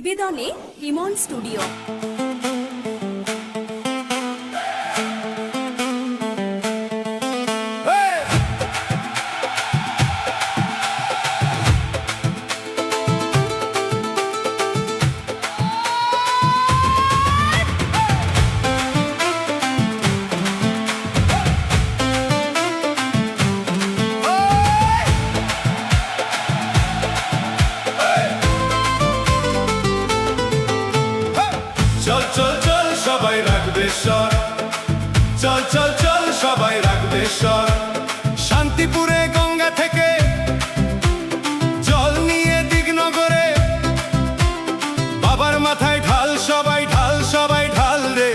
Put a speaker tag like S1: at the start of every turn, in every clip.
S1: নিবেদনে ইমন studio.
S2: চল চল চল সবাই রাখবে স্বর, চল চল চল সবাই রাখবে স্বর। শান্তিপুরে গঙ্গা থেকে জল নিয়ে দিগনগরে, বাবার মাথায় ঢাল সবাই ঢাল সবাই ঢাল রে।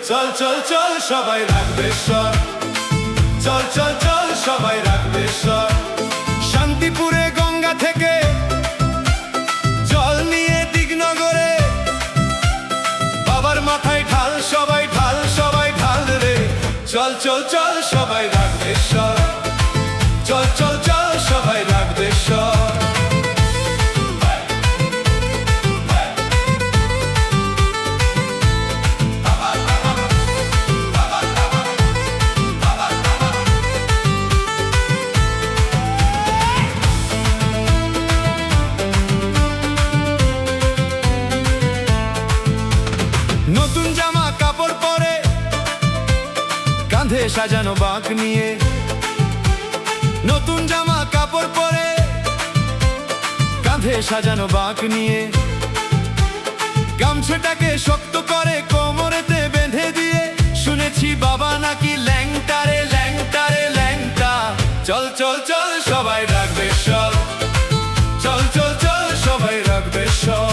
S2: চল চল চল সবাই রাখবে স্বর, চল চল চল সবাই রাখবে স্বর। শান্তিপুরে গঙ্গা থেকে জল নিয়ে দিগনগরে, বাবার মাথায় ঢাল সবাই ঢাল সবাই ঢাল রে। চল চল চল সবাই রাখবে স্বর, চল চল চল সবাই রাখবে স্বর। নতুন জামা কাপড় পরে, কাঁধে সাজানো বাঁক নিয়ে। নতুন জামা কাপড় পরে, কাঁধে সাজানো বাঁক নিয়ে। গামছাটাকে শক্ত করে কোমরেতে বেঁধে দিয়ে, শুনেছি বাবা নাকি ল্যাংটা রে ল্যাংটা রে ল্যাংটা। চল চল চল সবাই রাখবে স্বর, চল চল চল সবাই রাখবে স্বর।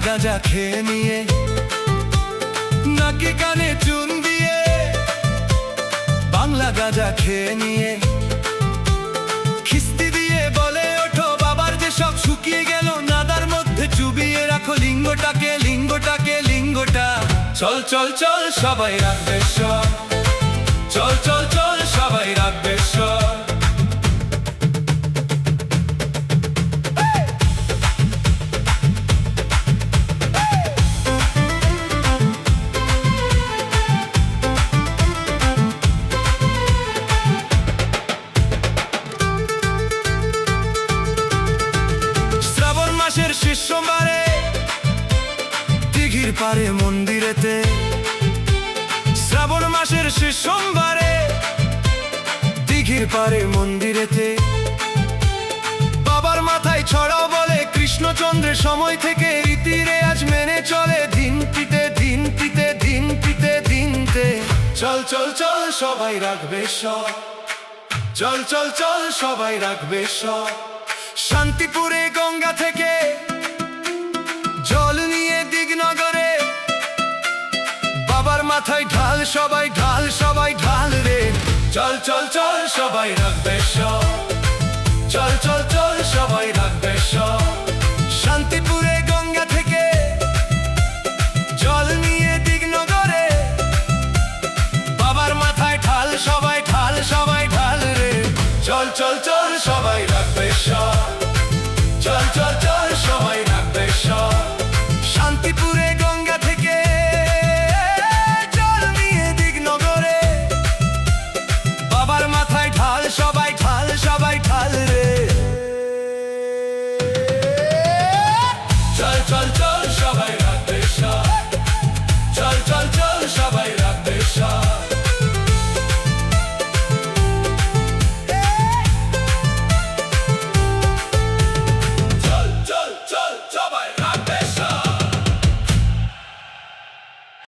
S2: গাঁজা খেয়ে নিয়ে, নাকি কানে চুন দিয়ে, বাংলা গাঁজা খেয়ে নিয়ে। খিস্তি দিয়ে বলে ওঠো বাবার যে সব শুকিয়ে গেল, নাদার মধ্যে চুবিয়ে রাখো লিঙ্গটাকে লিঙ্গটাকে লিঙ্গটা। চল চল চল সবাই রাখবে স্বর, চল চল চল সবাই রাখবে স্বর। শেষ সোমবারে দিঘির পারে মন্দিরেতে, শ্রাবণ মাসের শেষ সোমবারে দিঘির পারে মন্দিরেতে। বাবার মাথায় ছড়াও বলে কৃষ্ণচন্দ্রের সময় থেকে রীতি রেওয়াজ মেনে চলে, দিন পিতে দিন পিতে দিন পিতে দিনতে। চল চল চল সবাই রাখবে স্বর, চল চল চল সবাই রাখবে স্বর। শান্তিপুরে গঙ্গা থেকে জল নিয়ে দিগনগরে, বাবার মাথায় ঢাল সবাই ঢাল সবাই ঢাল রে। চল চল চল সবাই রাখবে স্বর, চল চল চল সবাই রাখবে স্বর। শান্তিপুরে